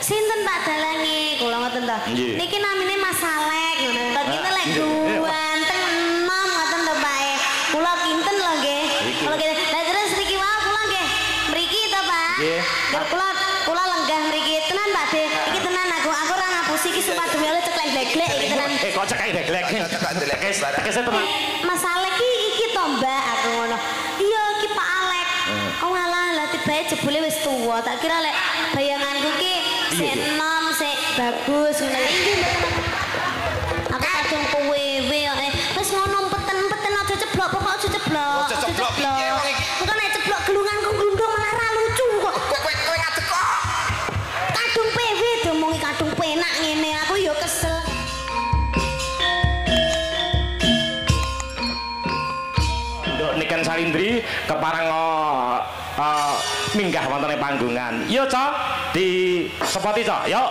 Sinten Pak Dalange? Kula ngoten to. Niki namine Mas Salek ngono. Kok kinten lek ganteng enom ngoten to Pak. Kula kinten lho nggih. Kula kinten. Lah terus niki wae kula nggih. Mriki to Pak. Nggih. Kula lenggah mriki tenan Pak De. Iki tenan aku ora ngapusi iki sumpah demi Allah ceklek deglek iki tenan. Kok ceklek deglek. Tekese tenan. Mas Salek iki to Mbak aku ngono. Iya iki Pak Alek. Oh alah lah tibae jebule wis tuwa. Tak kira lek bayanganku ki sik enom sik bagus ngono. Iki aku kadung kowe-we wis ngono peten-peten aja ceblok pokok aja ceblok. Aja ceblok piye wong iki. Engko nek ceblok gelunganku glundung malah ra lucu kok. Kowe ngadeg kok. Kadung PW diomongi kadung penak ngene aku ya kesel. Niken Salindri keparang minggah wonten panggungan. Yo, Cok, di sepoti, Cok. Yo.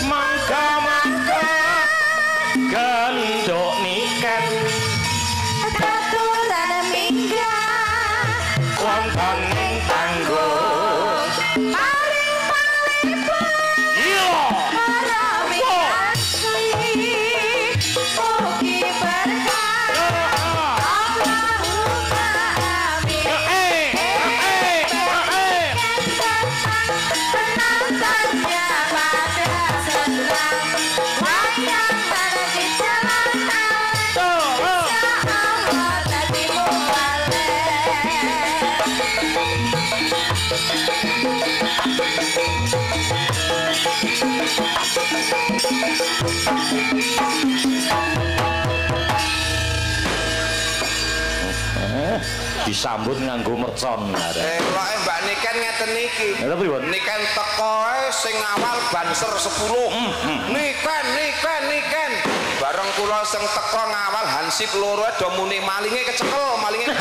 Mangga-mangga gendok niken wonten ing panggung paling iya marawi asli mugi berkah Allahumma amin penontonnya pada senang wayang berdi jalan Allah tadi muale. Disambut nganggo mercon. Eloke Mbak Niken ngeten iki. Niken teko sing awal banser 10. Niken. Bareng kula sing teko ngawal hansip loro do muni malinge kecekel, malinge.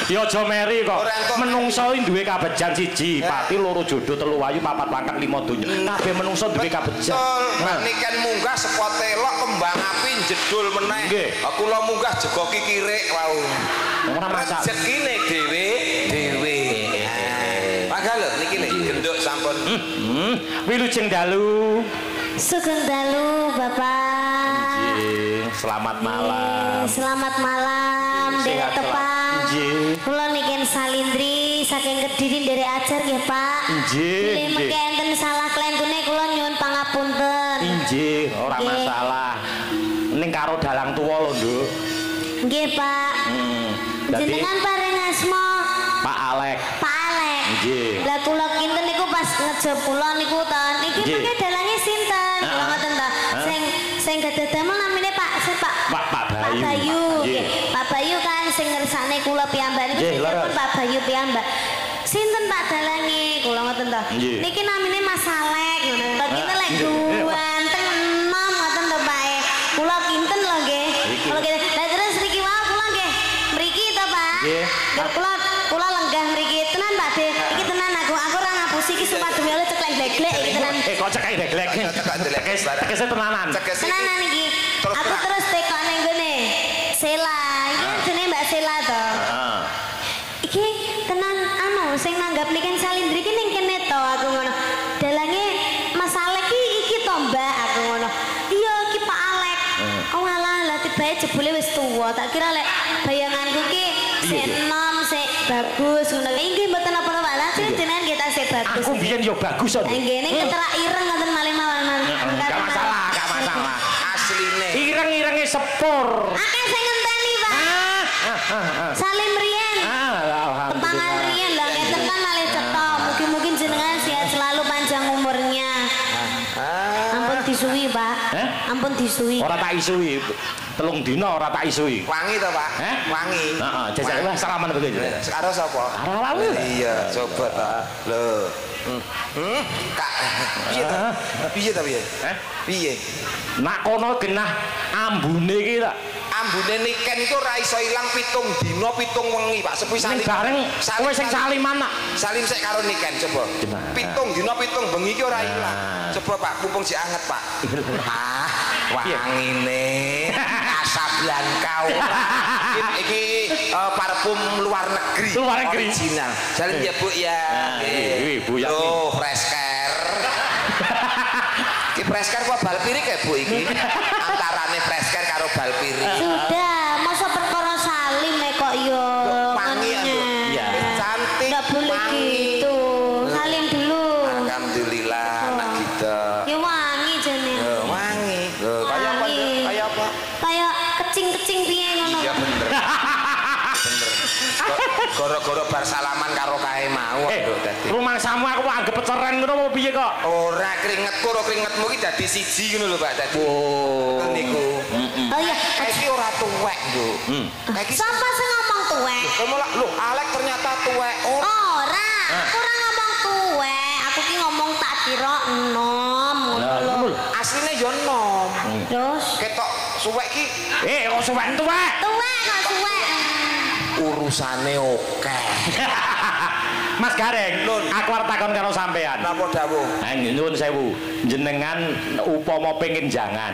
Ya aja meri kok. Menungso duwe kabejan siji, pati loro jodoh telu wayu papat pangkat 5 donya. Kabeh menungso duwe kabejan. Mbak Niken munggah saka telok kembang api jedul meneh. Kula munggah jegoki kirik wau. Ora masak. Rezekine dhewe. Padahal lho niki genduk sampun. Wilujeng dalu. Sugeng dalu Bapak. Nggih, selamat malam. Selamat malam, Derek Tepang. Nggih. Kula Niken Salindri saking Kediri nderek ajar nggih, Pak. Nggih. Mengke enten salah klentune kula nyuwun pangapunten. Nggih, ora masalah. Ning karo dalang tuwa lho, Nduk. Nggih, Pak. Jenengan paring asma Pak Alek. Pak Alek. Nggih. Lah kula kinten niku pas ngejep kula niku to. Niki mengke dalange sinten? Kula ngoten to. Sing gadah damel namine Pak Pak Bayu. Pak Bayu kan sing ngersakne kula piyambak niku sinten Pak Bayu piyambak. Sinten Pak Dalange? Kula ngoten to. Niki namine Mas Salek ngono. Kok kinten lek ganteng enom ngoten to Pak. Kula kinten lho nggih. Kula kinten. Lah terus niki wae kula nggih. Mriki to Pak. Nggih. Kula lenggah mriki tenan Pak De. Iki tenan aku ora ngapusi iki sumpah demi Allah ceklek deglek iki tenan. Kok ceklek deglek. Tekese tenanan. Tenanan iki. Aku terus tekok ning gone. Sela. Iki jenenge Mbak Sela to. Iki tenan sing nanggap Niken Salindri iki ning kene to aku ngono. Dalange Mas Alek iki to Mbak aku ngono. Iya iki Pak Alek. Oh alah lah tibae jebule wis tuwa. Tak kira lek bayanganku ki sik enom sik bagus ngono. Nggih mboten apa-apa lah jenengan kita sik bagus. Aku biyen yo bagus to. Nggih ning keterak ireng ngoten malih mawon. Enggak masalah. Asline. Ireng-irenge sepur. Akeh sing ngenteni, Pak. Salim riyen. Tepangan riyen lho ngeten kan malih cetha. Mugi-mugi jenengan sehat selalu panjang umurnya. Ampun disuwi, Pak. Ampun disuwi. Ora tak isui. 3 dina ora tak isui. Wangi to, Pak? Wangi. Heeh, jajak wis salaman begitu. Karo sapa? Karo lalu. Iya, coba ta. Lho. Kak, piye ta piye? Piye? Nak kono genah ambune iki tak ambune niken iku ora iso ilang 7 dina 7 wengi Pak Sepi salim bareng kowe sing saliman nak salim sik karo niken coba 7 dina 7 bengi iki ora ilang coba Pak mumpung sik anget Pak wangine Casablanca iki parfum luar negeri original salim ya Bu ya Bu ya Fresker iki Fresker kok Balpiri ya Bu iki antarane Fresker karo Balpiri sudah masa perkara salim kok yo wangi ya cantik enggak boleh gitu salim dulu alhamdulillah anak kita ya wangi jane wangi kayak apa kayak apa kayak kecing-kecing piye ngono iya bener bener goro-goro bar salaman karo kae mau rumah samu aku anggap peceren ngono apa piye kok ora keringetku karo keringetmu iki dadi siji ngono lho Pak dadi oh niku oh iya iki ora tuwek lho sapa sing ngomong tuwek lho Alek ternyata tuwek ora aku ora ngomong tuwek aku ki ngomong tak kira enom ngono lho asline yo enom terus ketok suwek ki kok suwek tuwek kok suwek urusane oke Mas Gareng, aku arep takon karo sampean. Napa dawuh? Nyuwun sewu, jenengan upama pengin jangan,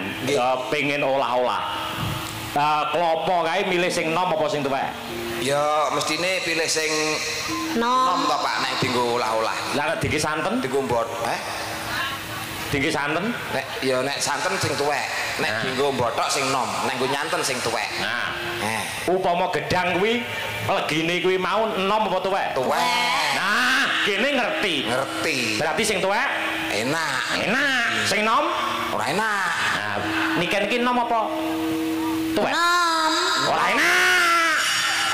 pengin olah-olah. Klopo kae milih sing nom apa sing tuwek? Ya mestine pilih sing nom to Pak nek dienggo olah-olah. Lah nek diki santen dienggo mbot, diki santen? Nek santen sing tuwek. Nek dienggo mbothok sing nom, nek nggo nyanten sing tuwek. Nah. Upama gedang kuwi legine kuwi mau nom apa tuwek? Tuwek. Nah, kene ngerti. Berarti sing tuwek enak. Sing nom ora enak. Nah, niken iki nom apa? Tuwek. Nom. Ora enak.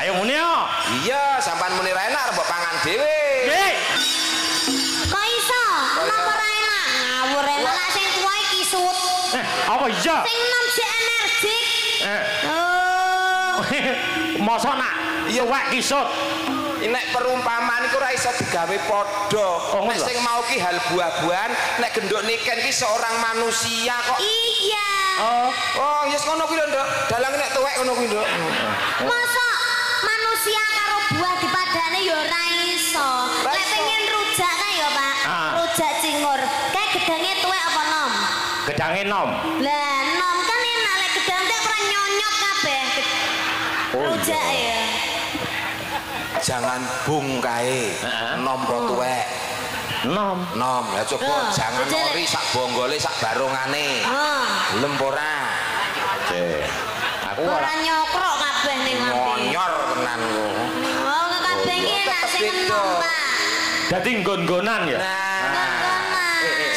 Ayo ngene yo. Iya, sampean muni ra enak mbok pangan dhewe. Nggih. Kok iso? Nom ora enak. Ngawur enak lah sing tuwa iki sut. Apa iya? Sing nom sik energik. Mosok nak tuwek kisut. Nek perumpamaan iku ora iso digawe padha. Nek sing mau ki hal buah-buahan, nek genduk niken ki seorang manusia kok. Iya. Oh, yes ngono kuwi lho, Nduk. Dalang nek tuwek ngono kuwi, Nduk. Masa manusia karo buah dipadane ya ora iso. Lek pengen rujak kae ya, Pak. Rujak cingur. Kae gedange tuwek apa nom? Gedange nom. Lah, nom kan enak lek gedang tek ora nyonyot kabeh. Rujak ya. Jangan bung kae. Nom apa tuwek? Nom. Ya coba jangan ori sak bonggole sak barongane. Gelem ora? Aku ora nyokrok kabeh ning ati. Monyor tenan kok. Oh, kabeh iki enak sing enom, Pak. Dadi nggon-nggonan ya.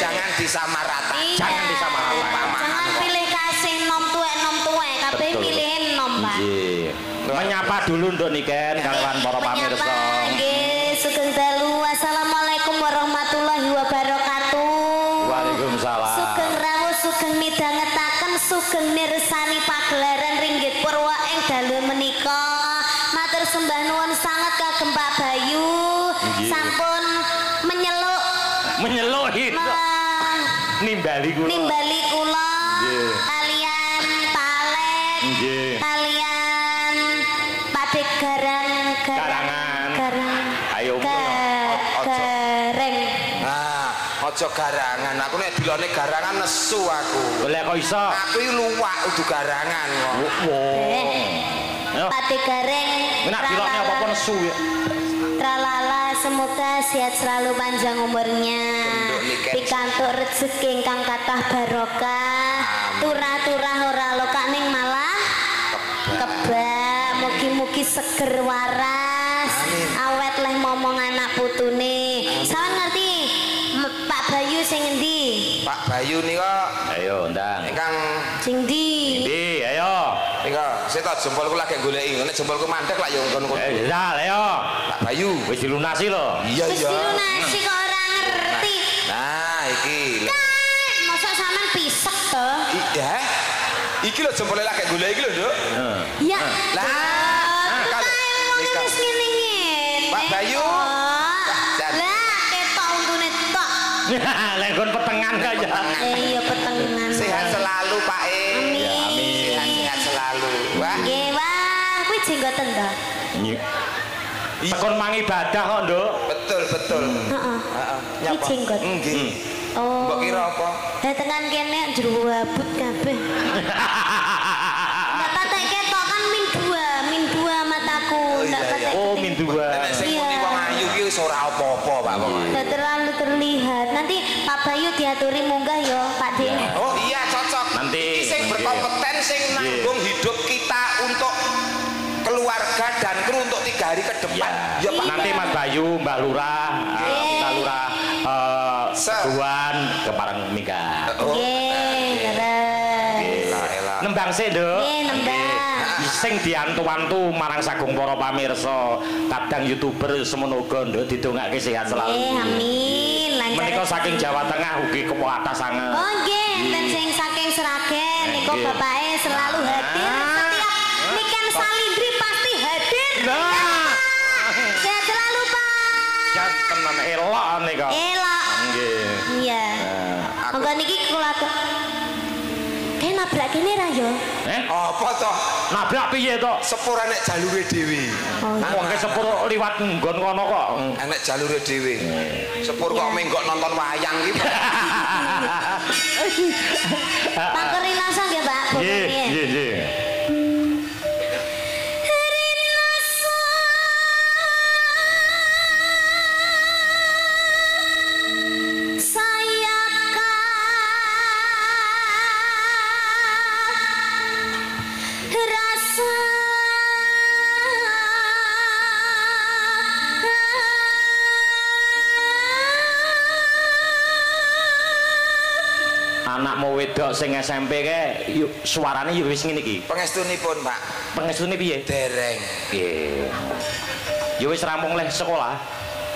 Jangan disamaratakan. Jangan disamaratakan. Jangan pilih kasih nom tuwek, kabeh milih nom, Pak. Nggih. Menyapa dulu untuk niken kalian para pamirsa. Nggih, sugeng dalu. Assalamualaikum warahmatullahi wabarakatuh. Waalaikumsalam. Sugeng rawuh, sugeng midhangetaken, sugeng mirsani pagelaran Ringgit Purwa ing dalu menika. Matur sembah nuwun sanget kagem Pak Bayu. Sampun menyeluk itu. Nimbali kula. Kalian Palen. Kalian Pade Garang. Ayo Gareng. Aja garangan. Aku nek dilone garangan nesu aku. Boleh kok iso? Aku iki luwak udu garangan kok. Pade Gareng. Nek dilone apa-apa nesu ya. Tralala, semoga sehat selalu panjang umurnya. Pikantuk rezeki ingkang kathah barokah. Turah-turah ora lokak ning malah kebak. Mugi-mugi seger waras. Awet leh momong anak putune. Sawan ngerti Pak Bayu sing endi? Pak Bayu nika ayo ndang. Ingkang sing ndi? Endi ayo. Nika setot jempolku lagi goleki. Nek jempolku mandek lak yo ngono. Ayo. Pak Bayu wis dilunasi lho. Iya. Wis dilunasi kok ora ngerti. Nah, iki. Masa sampean pisek to? Iya. Iki lho jempole lagi goleki lho, Nduk. Iya. Lah, nika wis ngene-ngene. Pak Bayu. Lah, ketok untune tok. Lenggon petengan kaya. Iya, petengan. Sehat selalu, Pak. Amin. Sehat selalu. selalu. Wah. Nggih, wah, kuwi jenggoten to. Tekon mangibadah kok, Nduk. Betul, betul. Heeh. Kuwi jenggot. Nggih. Oh. Mbok kira apa? Datengan kene jero abut kabeh. Ndak patek ketok kan min dua mataku. Ndak patek. Oh, min dua. Nek sing muni wong ayu ki wis ora apa-apa, Pak Wong. Ndak terlalu terlihat. Nanti Pak Bayu diaturi munggah ya, Pak De. Oh iya cocok. Nanti iki sing berkompeten sing nanggung hidup kita untuk keluarga dan kru untuk 3 hari ke depan. Ya, Pak. Nanti Mas Bayu, Mbak Lurah, Mbak Lurah Tuan kepareng Mika. Nggih, terus. Nembang sik, Nduk. Nggih, nembang. Sing diantu-antu marang sagung para pamirsa, kadang YouTuber semono uga Nduk didongake sehat selalu. Amin. Lancar. Menika saking Jawa Tengah ugi kepuatas sanget. Oh nggih, enten sing saking Sragen niku bapake selalu hadir setiap niken Salindri pasti hadir. Nah. Sehat selalu, Pak. Janten elok nika. Elok. Nggih. Iya. Monggo niki kula kayak nabrak kene ra yo? Apa toh? Nabrak piye to? Sepur enek jalure dhewe. Wong ke sepur liwat nggon kono kok. Enek jalure dhewe. Sepur kok menggok nonton wayang iki. Pak Rinasa nggih, Pak. Nggih, nggih. Anakmu wedok sing SMP ke suarane yo wis ngene iki. Pangestunipun, Pak. Pengestune piye? Dereng. Nggih. Yo wis rampung leh sekolah.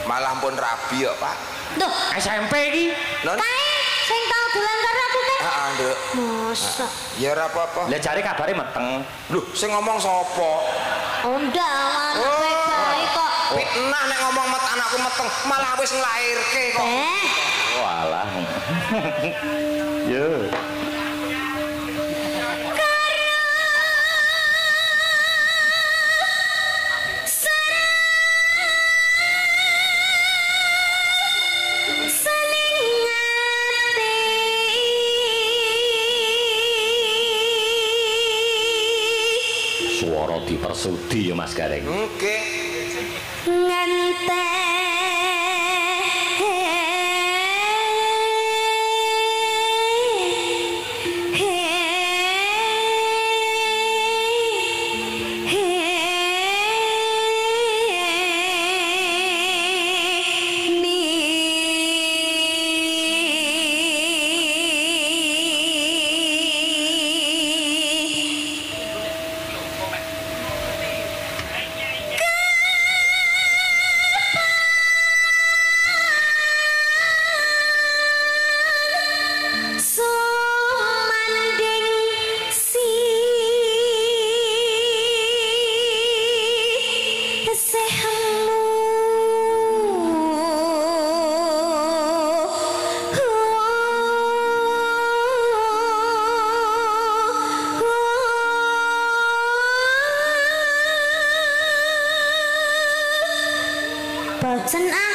Malah pun rabi kok, Pak. Duh, SMP iki. kae sing tau dolan karo aku kan? Heeh, Nduk. Masa. Ya ora apa-apa. Lah jare kabare meteng. Lho, sing ngomong sapa? Oh, ndak, anak baik kok. Fitnah nek ngomong anakku meteng, malah wis nglairke kok. Walah. Yo. Suara dipersudi ya Mas Gareng. Nggih. Ngente bosen ah.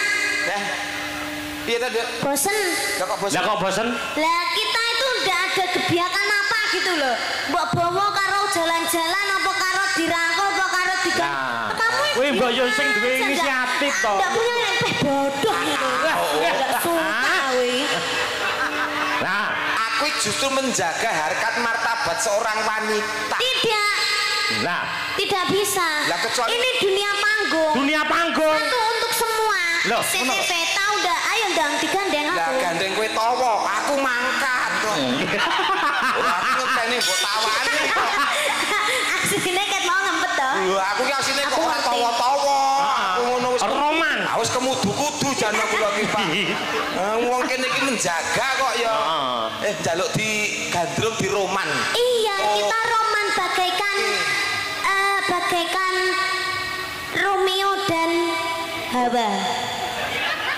Piye ta, Dek? Bosen. Lah kok bosen? Lah kok bosen? Lah kita itu udah ada kebiasaan apa gitu loh. Mbok bawa karo jalan-jalan apa karo dirangkul apa karo digang. Nah, kamu kowe mbok yo sing duwe inisiatif to. Enggak punya yang bodoh gitu. Enggak suka kowe. Nah, aku justru menjaga harkat martabat seorang wanita. Tidak. Nah, tidak bisa. Lah kecuali ini dunia panggung. Dunia panggung. Satu untuk semua. Loh, CCTV tahu udah, ayo ndang digandeng aku. Lah gandeng kowe tawa, aku mangkat kok. Aku ngenteni mbok tawani kok. Asline ket mau ngempet to. Lho, aku ki asline kok ora tawa-tawa. Aku ngono wis roman. Wis kemudu-kudu jan kula ki, Pak. Wong kene iki menjaga kok ya. Njaluk di gandrung di roman. Iya, kita roman bagaikan bagaikan Romeo dan Hawa.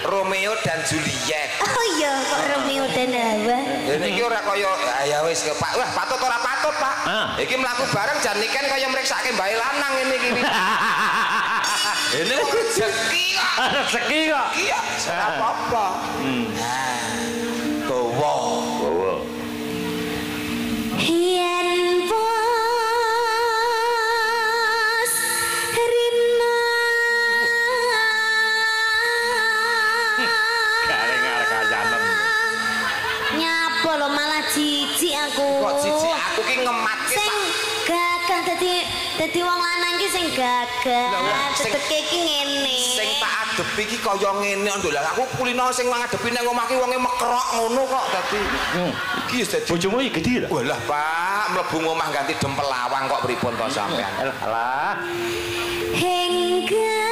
Romeo dan Juliet. Oh iya, kok Romeo dan Hawa? Ya Dene iki ora kaya ya wis Pak. Wah, patut ora patut, Pak. Iki mlaku bareng jan niken kaya mriksake mbae lanang ngene iki. Ini rezeki kok. Rezeki kok. Iya, ora apa-apa. Gowo. Yen bos rina Garengar kajanem. nyapa lo malah jijik aku. Kok jijik aku ki ngematke sing gagah dadi wong lanang ki sing gagah teteke ki ngene. Sing tak adepi ki kaya ngene ndolan aku kulino sing ngadepi nek omah ki wonge mekrok ngono kok dadi. Iki wis dadi Bojomu iki gedhi ta? Walah Pak, mlebu omah ganti dempel lawang kok pripun to sampean? Alah. Hingga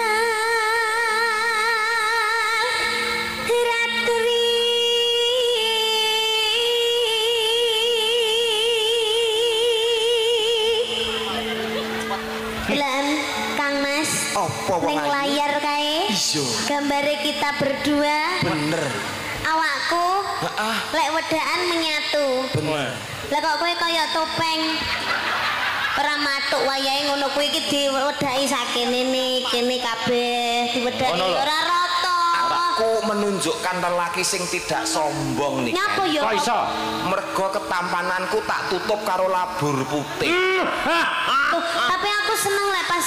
ratri Lan Kang Mas Apa wong ning layar kae Iya. gambare kita berdua Bener. awakku lek wedaan menyatu Bener. lah kok kowe kaya topeng ora matuk wayahe ngono kuwi iki diwedaki sakene kene kabeh diwedaki ora rata. Aku menunjukkan lelaki sing tidak sombong nih. Nyapa ya? Kok iso? Mergo ketampananku tak tutup karo labur putih. Tapi aku seneng lek pas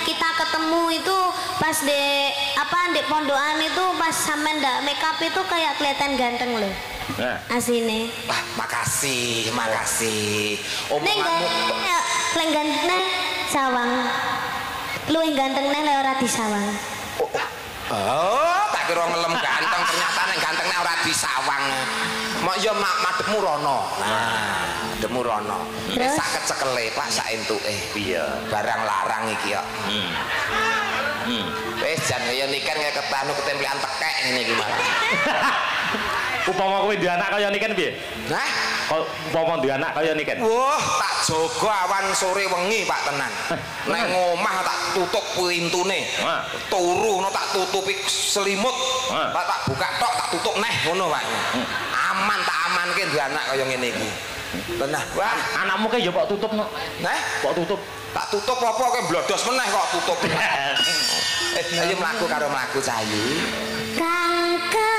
kita ketemu itu pas di pondokan itu pas sampean ndak make up itu kayak kelihatan ganteng loh. Asine. Wah, makasih. Neng ganteng sawang. Luwih ganteng neng lek ora disawang. Oh, tak kira ngelem ganteng ternyata nek ganteng nek ora disawang. Mak ya madhepmu rono. Nah, madhepmu rono. Wis sak kecekele Pak sak entuke. Iya, barang larang iki kok. Wis jan kaya niken kaya ketanu ketempelan tekek ngene iki malah. Upama kowe duwe anak kaya niken piye? Hah? Upama duwe anak kaya niken. Wah, tak jaga awan sore wengi Pak tenan. Nek ngomah tak tutup pintune. Turu ngono tak tutupi selimut. Tak buka tok tak tutup neh ngono Pak. Aman tak amanke duwe anak kaya ngene iki. Tenah. Wah, anakmu ke ya kok tutup no? Hah? Kok tutup? Tak tutup apa kowe blodos meneh kok tutup. Ayo mlaku karo mlaku Cahayu. Kangka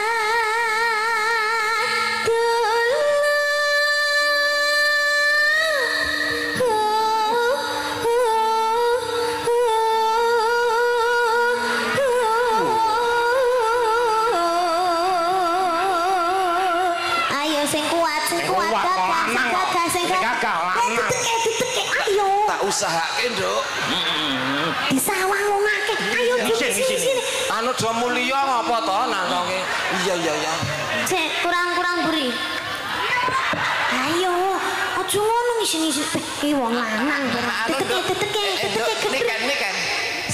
Usahake, Nduk. Disawang wong akeh. Ayo sini. Anu do mulya ngapa to nangke? Iya. Cek kurang buri. Ayo, aja ngono ngisi-ngisi. Iki wong lanang. Teteke. Niken.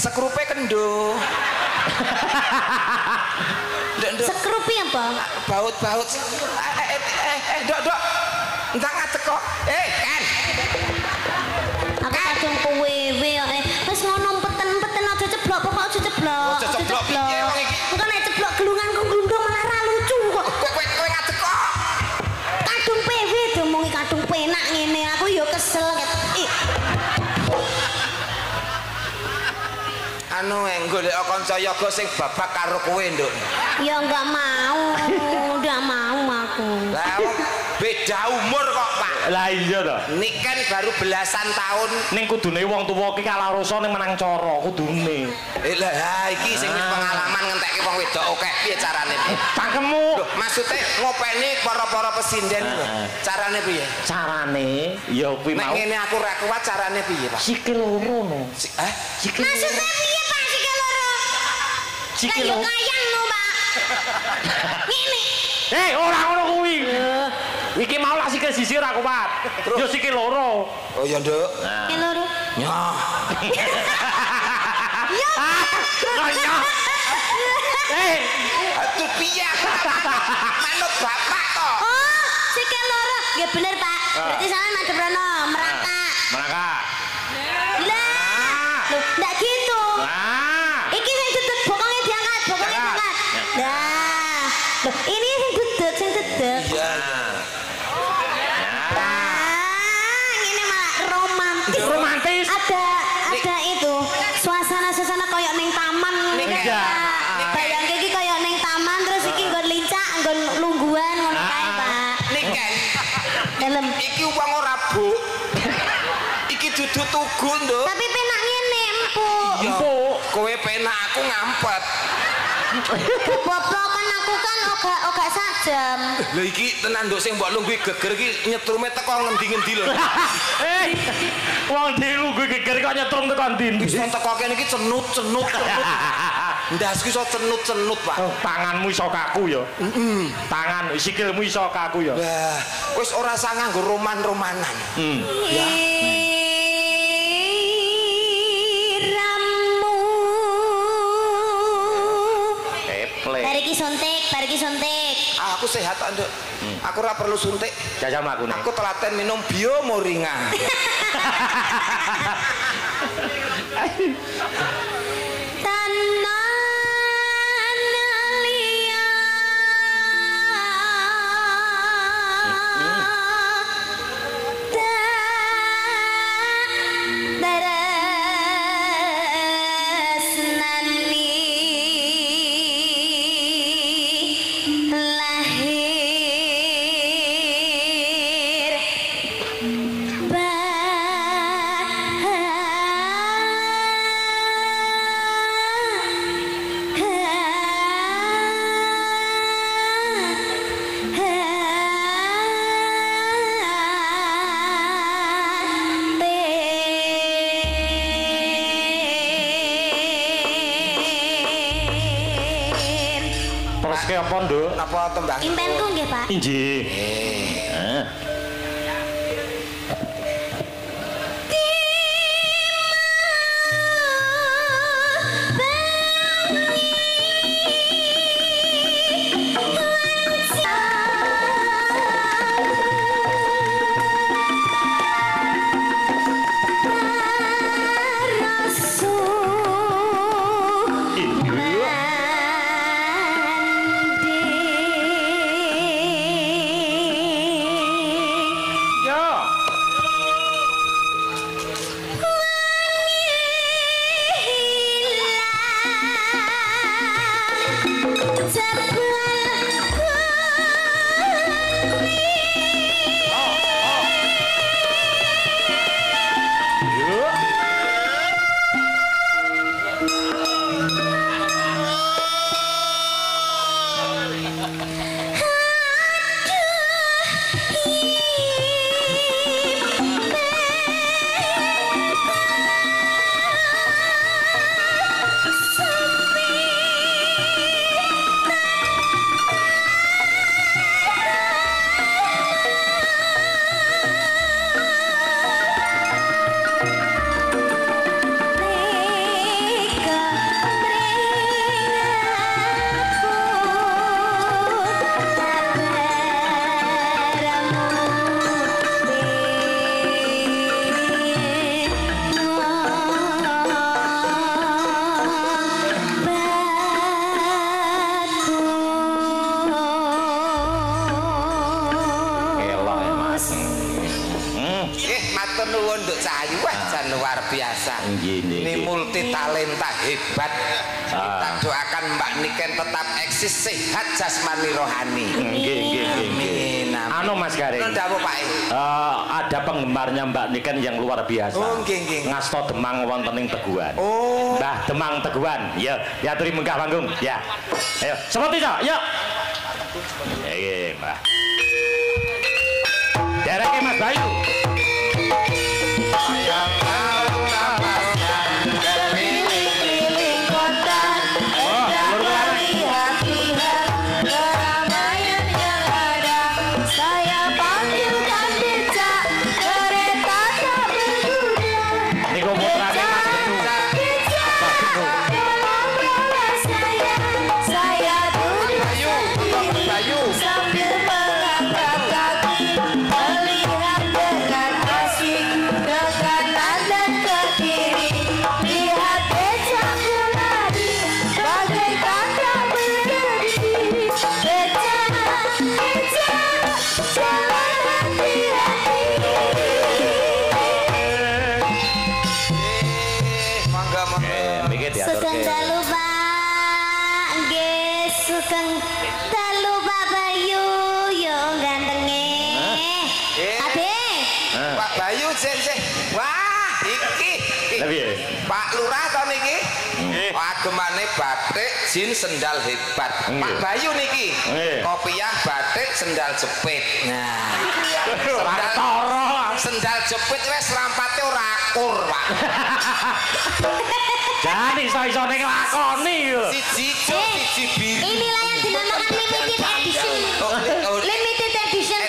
Sekrupe kendo. Nduk. Sekrupe apa? Baut. Nduk. Entang ngadeg kok. Kan. Aku kadung kowewe kok. Wis ngono peten aja ceblok, pokok aja ceblok. Aja ceblok piye wong iki? Engko nek ceblok gelungan kok glundung malah ra lucu kok. Kowe ngadeg kok. Kadung PW diomongi kadung penak ngene. Aku ya kesel ket. Anu golek kanca yoga sing babak karo kowe, Nduk. Ya enggak mau aku. Lah beda umur kok, Pak. Lah iya to. Niken baru belasan tahun. Ning kudune wong tuwa ki kalah rasa ning menang cara kudune. Lah iki sing wis pengalaman ngentekke wong wedok oke piye carane? Cangkemmu. Lho, maksude ngopeni para pasinden lho. Carane piye? Carane ya kuwi mau. Nek ngene aku ra kuat carane piye, Pak? Sikil loro no. Sikil. Maksudnya piye, Pak, sikil loro? Sikil loro. Kayang no, Pak. Ngene. Ora ngono kuwi. Iki mau lah sikil sisi ra kuat. Yo sikil loro. Oh ya, Nduk. Sikil loro. Nyah. Ya. Aduh piye? Manut bapak to. Oh, sikil loro. Nggih bener, Pak. Berarti sampean madhep rono, merangkak. Lah. Loh, ndak gitu. Iki sing dedek bokonge diangkat. Nah. Loh, ini sing dedek. Iya. gelem. Iki wong ora buk. Iki dudu tugu, Nduk. Tapi penak ngene, empuk. Empuk. Kowe penak aku ngampet. Boblokan aku kan ogak sajam. Lha iki tenan Nduk sing mbok lungguh geger iki nyetrume teko ngendi-ngendi lho. Wong dilungguh geger kok nyetrum teko ndi? Wis teko kene iki cenut-cenut. Ndas ki iso cenut-cenut, Pak. Oh, tanganmu iso kaku ya. Tangan sikilmu iso kaku ya. Lah, wis ora usah nganggo roman-romanan. Ya. Bariki suntik. Aku sehat kok, Nduk. Aku ora perlu suntik. Jajal mlaku nih. Aku telaten minum bio moringa. Apa, Nduk? Napa tembang? Impenku nggih, Pak. Inggih. Ini multi talenta hebat. Kita doakan Mbak Niken tetap eksis sehat jasmani rohani. Amin. Anu Mas Garing. Ada penggemarnya Mbak Niken yang luar biasa. Ngasto Demang wonten ing Teguhan. Mbah Demang Teguhan. Ya, aturi munggah panggung. Ya. Ayo, seperti itu. Yuk. Nggih, Mbah. Dereke Mas Bayu. Sambil Bayu sik. Wah, iki. Pak Lurah to niki. Agemane batik, jin sendal hebat. Pak Bayu niki. Kopiah batik, sendal jepit. Nah. Sendal jepit wis rampate ora akur, Pak. Jangan iso-isone nglakoni yo. Siji biru. Inilah yang dinamakan limited edition. Limited edition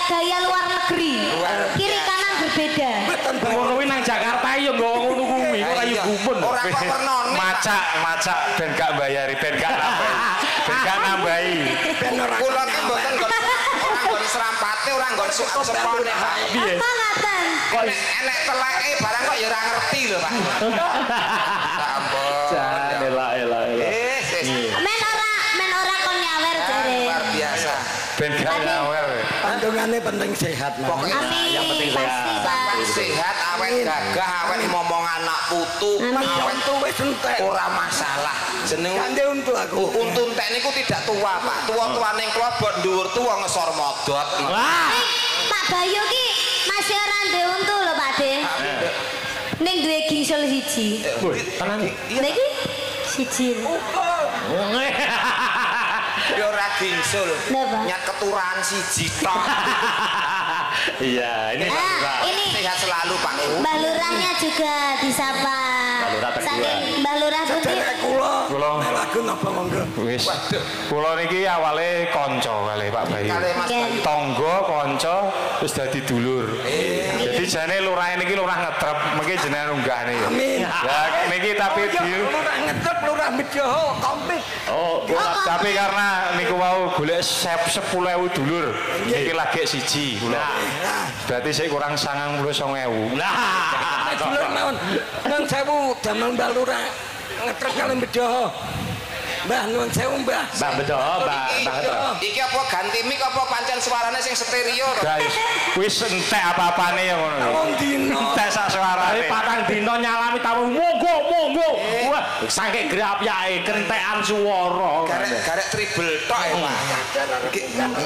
gaya luar negeri. Kiri kanan berbeda. Ngono kuwi nang Jakarta yo nggo ngono kuwi kok kayu gumun. Ora kok pernone. Macak ben gak bayari, ben gak nambahi. Kula ki mboten ora nggon serampate, ora nggon sepone, Pak. Piye? Apa ngaten? Kok enek teleke barang kok ya ora ngerti lho, Pak. Sampun. Elah. Men ora kon nyawer jare. Luar biasa. Ben gak nyawer. Kandungannya penting sehat, Mas. Amin. Yang penting Pasti, Sehat, awet gagah, awet ngomong anak putu, awet Untu wis entek. ora masalah. Jeneng Kande untu aku. untu entek niku tidak tua, Pak. Tua-tuane kula mbok dhuwur tuwa ngesor modot. Wah. Pak Bayu ki masih ora ndek untu lho, Pak De. Ning duwe gingsul siji. Tenan. Niki siji. Ya ora gingsul. Napa? Nyat keturunan siji tok. Iya, ini Ini Sehat selalu, Pak. Mbah Lurahnya juga disapa. Mbah Lurah Teguhan. Saking Mbah Lurah Putih. Kula lagu napa monggo. Wis. Kula niki awale kanca kali Pak Bayu. Kali Mas Bayu. Tangga kanca wis dadi dulur. Jadi jane lurah niki lurah ngetrep, mengki jenengan unggahne ya. Amin. Ya niki tapi Lurah ngetep, lurah Midjoho, komplit. Oh, tapi karena niku wau golek 10.000 dulur. Niki lagi siji kula. Berarti saya kurang 99.000. nah. Dulur mawon. Nang sewu damel Mbah Lurah ngetrep kali Midjoho. Mbah nuwun sewu, Mbah. Mbah betul, Mbah betul. Iki apa ganti mic apa pancen suarane sing stereo to? Guys, wis entek apa-apane ya ngono. Wong dino. Entek sak suarane. Tapi patang dino nyalami tamu monggo. Wah, saking grapyake kentekan swara. Garek triple tok ya, Pak.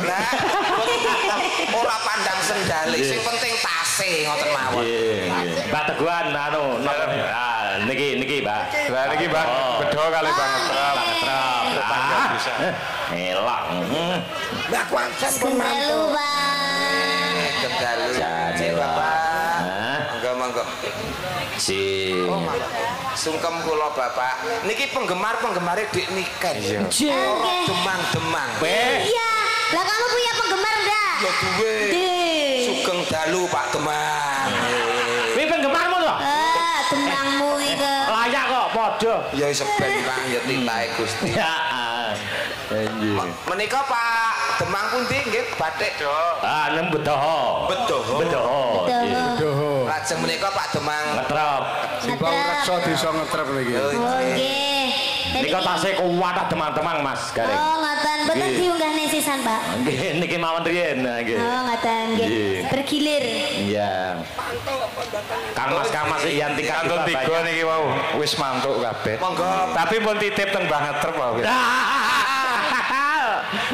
Lah, ora pandang sendale, sing penting tase ngoten mawon. Nggih. Mbak Teguhan anu napa? Ah, niki Mbak. Lah niki Mbak bedo kali banget. Bisa. Elak. Mbah Kuansen pun Selalu, mantu. Pak. Kedalu. Jadi, Bapak. Hah? Monggo. Si. Sungkem kula Bapak. Niki penggemar-penggemare Dik Niken. Oke. Demang-demang. Iya. Lah kamu punya penggemar enggak? Ya duwe. Sugeng dalu Pak Demang. Kuwi penggemarmu to? Demangmu iki. Layak kok padha. Ya wis ben Kang ya titahe Gusti. Ya. Anjir. Menika Pak Demang pundi nggih batik do. Ah, nem bedoho. Bedoho. Bedoho. Lajeng menika Pak Demang Ngetrep. Simpang reksa desa ngetrep niki. Oh, nggih. Nika tasih kuwat teman-teman Mas Gareng. Oh, ngoten. Mboten Nggih. diunggahne sisan, Pak. Nggih, niki mawon riyen. Nah, nggih. Oh, ngoten nggih. Nggih. Bergilir. Iya. Kang Mas Iyan tingkat Kantun 3 niki wau wis mantuk kabeh. Monggo. Tapi pun titip teng Mbah Ngetrep wau.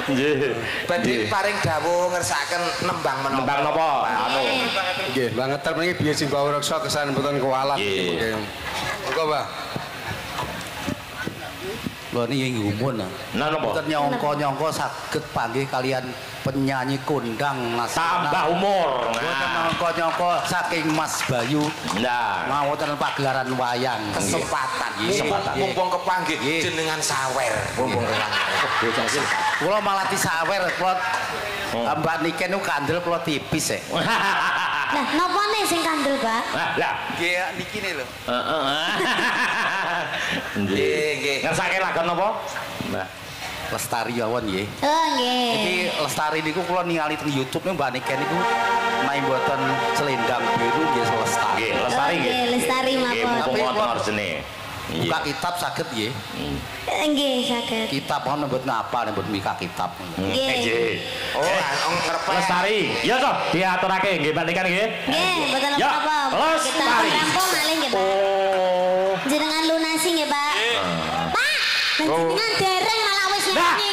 Nggih. Badhe paring dawuh ngersakaken nembang menapa. Nembang napa? Anu. Nggih, Mbah Ngetrep niki biye Simpang reksa kesan mboten kualat. Nggih. Monggo, Mbah. Lho niki ngumun. Nah napa? Mboten nyangka-nyangka saged panggih kalian penyanyi kondang nasional. Tambah umur. Mboten nyangka-nyangka saking Mas Bayu Nah. mawonten pagelaran wayang. Kesempatan. Kesempatan. Mumpung kepanggih Nggih. jenengan sawer. Mumpung kepanggih. Kula malah disawer kula Mbak Niken niku kandel kula tipis e. Lah, napa nih sing kandel, Pak? Lah. Nggih niki lho. Heeh. Nggih. Ngersake lagu napa? Nah. Lestari Yawon nggih. Oh, nggih. Iki Lestari niku kula ningali teng YouTube niku Mbak Niken niku main mboten selendang biru nggih Lestari. Nggih, Lestari nggih. Oke, Lestari Nggih, mapun. mumpung Tapi wonten kula- orjene. Buka kitab saged nggih. Nggih, saged. Kitab ono mboten ngapal mboten mika kitab. Nggih. Oh, ngrepek. Lestari. Ya toh, diaturake nggih Mbak Niken nggih. Nggih, mboten Ya, apa-apa. Kita Lestari. rampung malih nggih, Pak. Oh. Jenengan lunasi nggih, Pak. Pak, jenengan dereng malah wis Nah. nyanyi.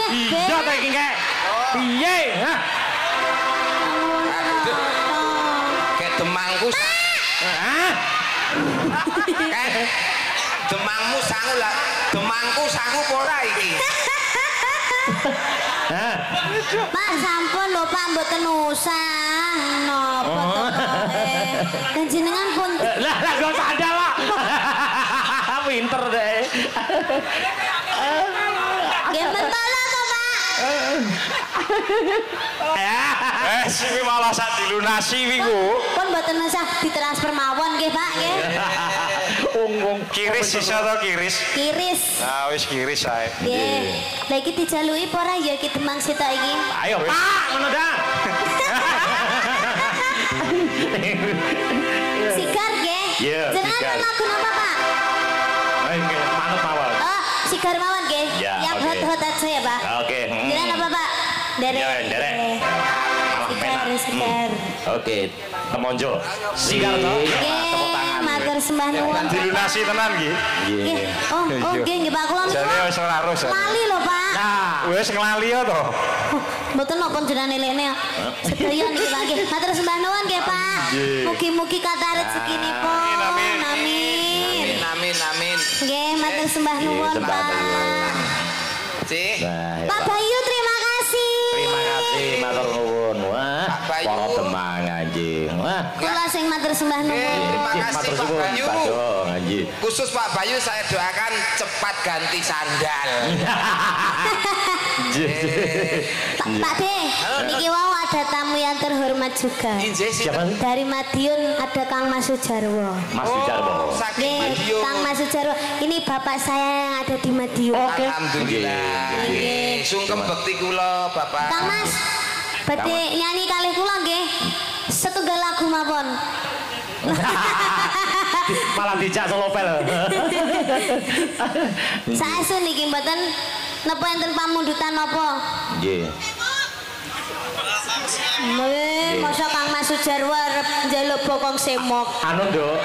Iya ta iki kek. Piye? Hah? demangku. Kan demangmu sangu lah. Demangku sangu ora iki. Pak sampun lho Pak mboten usah napa to jenengan pun lah kok sadar lah pinter deh nggih mentolo to Pak sing malah sak dilunasi wiku pun mboten usah ditransfer mawon nggih Pak nggih kiris sisa to kiris nah wis kiris ae nggih lha iki dijaluki apa ora ya iki demang sitok iki ayo Pak ngono dah sigar nggih jenengan lagu napa Pak nggih manut mawon oh sigar mawon nggih yang hot-hot aja ya Pak oke jenengan apa Pak derek sigar oke temonjo sigar to tepuk tangan matur sembah nuwun dilunasi tenan nggih oh nggih Pak kula jane wis larus lali lho Pak nah wis nglali to mboten napa jenengan elene sedaya niki Pak nggih matur sembah nuwun nggih Pak mugi-mugi kata rezekinipun amin nggih matur sembah nuwun Pak Pak Bayu terima kasih matur nuwun wah para demang anjing wah kula sing matur sembah nuwun terima kasih Pak Bayu anjing khusus Pak Bayu saya doakan cepat ganti sandal Pak D niki wau ada tamu yang terhormat juga dari Madiun ada Kang Mas Sujarwo Kang Mas Sujarwo ini bapak saya yang ada di Madiun alhamdulillah sungkem bekti kula Bapak Kang Mas badhe nyanyi kalih kula nggih setunggal lagu mawon malah dijak selopel saestu niki mboten napa enten pamundutan napa nggih masa Kang Mas Sujarwo arep njaluk bokong semok anu Nduk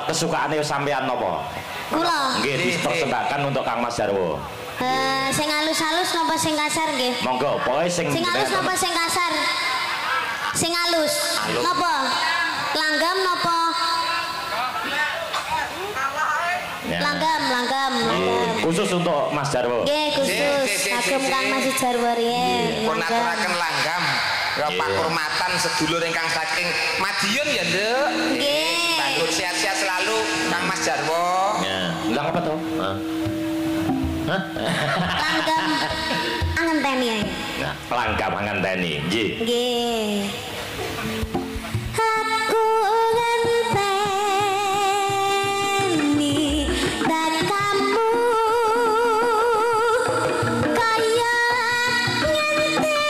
kesukaane sampean napa kula nggih dipersembahkan untuk Kang Mas Jarwo sing halus-halus napa sing kasar nggih monggo pokoke sing halus napa sing kasar sing halus napa langgam napa langgam khusus untuk Mas Jarwo nggih khusus kagem Kang Mas Jarwo riyen pun aturaken langgam pakurmatan sedulur ingkang saking Madiun ya Nduk nggih bangun sehat-sehat selalu Kang Mas Jarwo enggak apa to langgam angenteni ae nah langgam angenteni nggih aku ngenteni tak kamu kaya ngenteni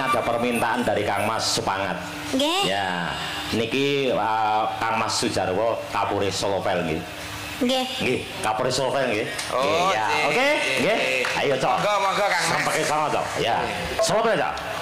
ada permintaan dari Kang Mas Supangat. Nggih. Ya, niki Kang Mas Sujarwo Kapolres Solovel nggih. Nggih. Nggih, Kapolres Solovel nggih. Oh, ya. Oke, nggih. Ayo, Cok. Monggo Kang Mas. Sampai sama, Cok. Ya. Solovel, Cok.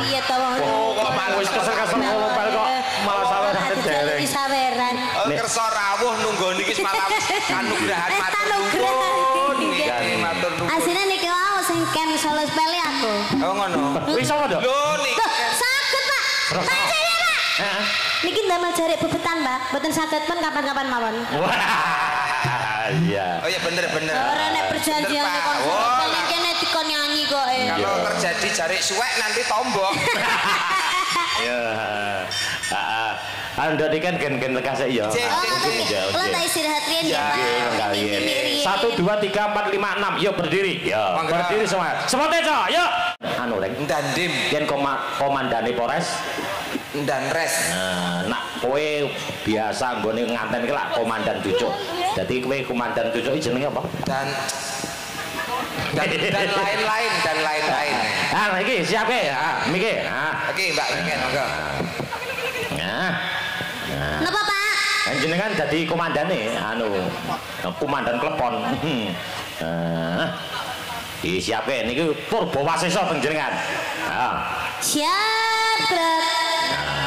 Iya toh. Kok wis kesel-kesel ngopel kok malah saweran dereng. Saweran. Kersa rawuh nunggu niki malah kanugrahan matur nuwun. Matur nuwun. Asline niki wae sing ken solo sepele aku. Oh ngono. Wis apa to? Lho niki. Saged, Pak. Pak saya, Pak. Heeh. Niki ndamel jarik bebetan, Pak. Mboten saged pun kapan-kapan mawon. Wah. Iya. Oh ya bener-bener. Ora nek perjanjian kon solo kene dikon nyanyi kok. Kalau terjadi jarik suwek nanti tombok. Ya. Anda ini kan gen-gen lekasek ya. Kalau tak istirahat rian ya Pak. 1, 2, 3, 4, 5, 6. Yuk berdiri. Ya. Berdiri semua. Semuanya cok. Yuk. Anu leng. Dandim. Yen komandane Polres. Dan res. Nak kowe biasa nggone nganten iki lak komandan Cucuk. Dadi kowe komandan Cucuk iki jenenge apa? Dan lain-lain. Ah iki siap e. Ah miki. Ah. Oke, Mbak Miken monggo. Nah. Napa, Pak? Jenengan dadi komandane anu komandan klepon. Iki siap e niki Purbawasesa teng jenengan. Siap, Bro.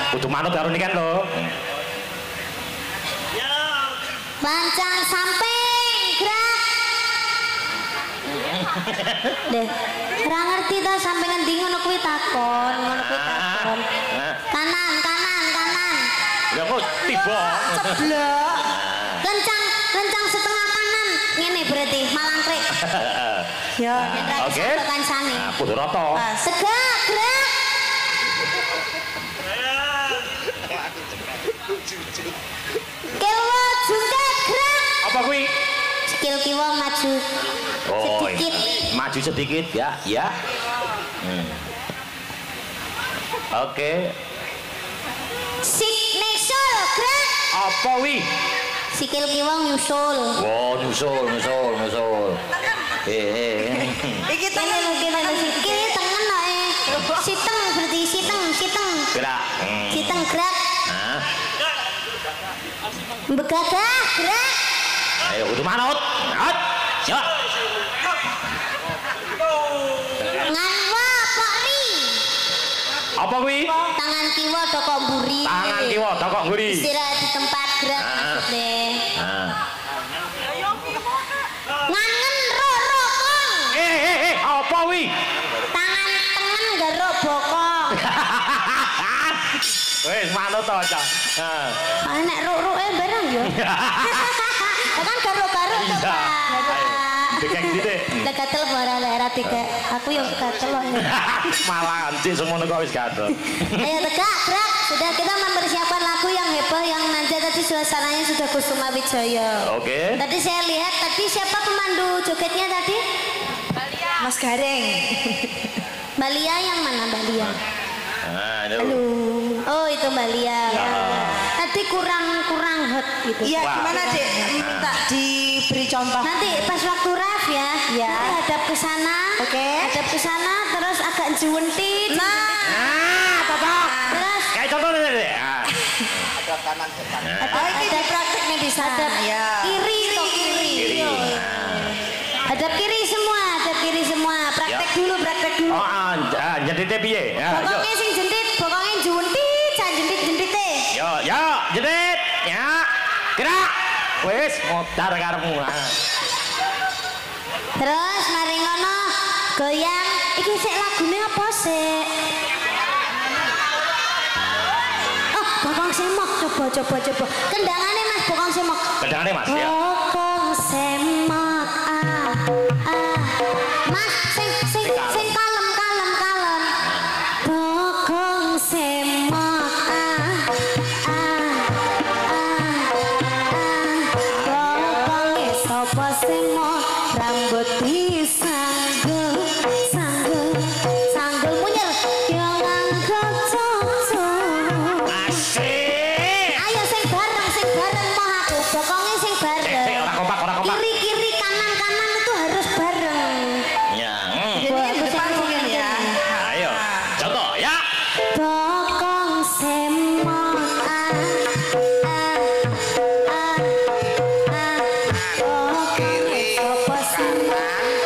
Kudu manut karo nikan lho. Lancang samping, gerak. Deh, ora ngerti ta sampe ngendi ngono kuwi takon, Kanan. Ya kok tiba. Ceblok. Lencang setengah kanan. Ngene berarti malangkrik. Yo, oke. Kancane. Nah, kudu rata. Segak, gerak. Kiwa jungkat gerak. Apa kuwi? Sikil kiwa maju. Sedikit. Maju sedikit ya, ya. Oke. Nyusul gerak. Apa wi? Sikil kiwa nyusul. Oh, nyusul. Iki tengen sikil tengen kok Siteng berarti siteng. Gerak. Siteng gerak. Begagah gerak. Ayo kudu manut. Ya. Nganwa pori. Apa kuwi? Tangan kiwa dokok mburi. Tangan kiwa dokok mburi. Istirahat di tempat gerak maksudnya. Ngangen rokong. Apa wi? Tangan tengen garuk bokong. Wes manut to, Cak. Nek ruk-ruke bareng yo. Kan garuk-garuk to, Pak. Dikek didik. Lah gatel ora lek tiga. Aku yo gatel kok. Malah anjing semono kok wis gatel. Ayo tegak, gerak. Sudah kita mempersiapkan lagu yang heboh yang nanti tadi suasananya sudah Kusuma Wijaya. Oke. Tadi saya lihat tadi siapa pemandu jogetnya tadi? Mas Gareng. Mbak Lia yang mana Mbak Lia? Halo. Oh itu Mbak Lia. Tadi kurang hot gitu. Iya gimana Dek? Minta diberi contoh. Nanti pas waktu raf ya. Iya. Hadap ke sana. Oke. Hadap ke sana terus agak juwentit. Nah, Bapak. Terus kayak contoh nih. Hadap kanan ke kanan. Oh ini di prakteknya di sana. Kiri toh kiri. Hadap kiri semua. Praktek dulu. Oh, jenditnya piye? Pokoknya sing jentit, pokoknya juwentit, jan jentit. Yo, jendit. Ya. Gerak. Wis modar karepmu. Terus mari ngono goyang. Iki sik lagune apa sik? Oh, Bokong Semok coba. Kendangane Mas Bokong Semok. Kendangane Mas ya. Bokong Semok. Mas sing kalem. Bokong Semok. Bokong sapa semok rambut disanggul munyer yo nganggo cucu. Asik. Ayo sing bareng mau aku. Bokonge sing bareng. Ora kompak. Kiri kanan itu harus bareng. Ya. Jadi depan mungkin ya. Ayo. Contoh ya. Bokong semok. Kiri kanan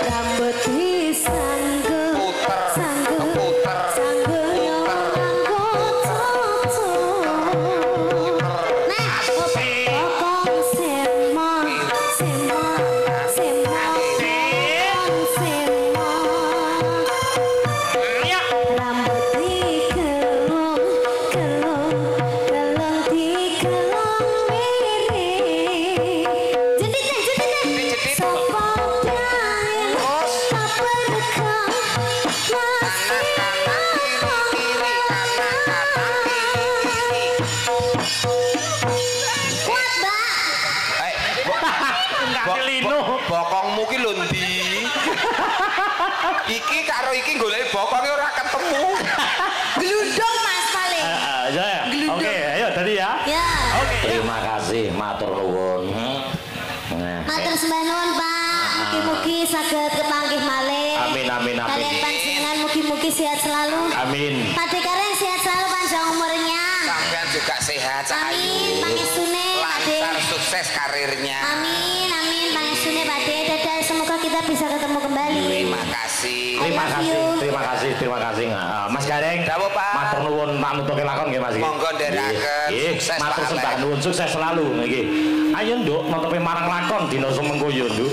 Rambut disanggul puter yo nganggo cucu. Nah, bokong semok. Ya. Rambut digelung digelung miring. Jentit. Sopo daen apa rekam masih kiri kanan kiri. kuat Mbak. Enggak kelino. Bokongmu ki lho ndi? Iki karo iki golek bokonge ora ketemu. Gelundung Mas paling. Oke, ayo tadi ya. Ya. Oke. Terima kasih, matur nuwun. Matur sembah nuwun Pak. Mugi-mugi saged kepanggih malih. Amin. Kalian panjenengan mugi-mugi sehat selalu. Amin. Pak Dekareng sehat selalu panjang umurnya. Sampean juga sehat Amin. Pangestune Pak De. lancar sukses karirnya. Amin. Pangestune Pak De. Dadah semoga kita bisa ketemu kembali. Terima kasih. Terima kasih. Mas Gareng. Dawuh, Pak. Matur nuwun panutuke lakon nggih Mas. Monggo ndherekaken. Sukses, Matur Pak sembah Alek. nuwun sukses selalu nggih. Ayo Nduk, nutupi marang lakon dina sumengko yo Nduk.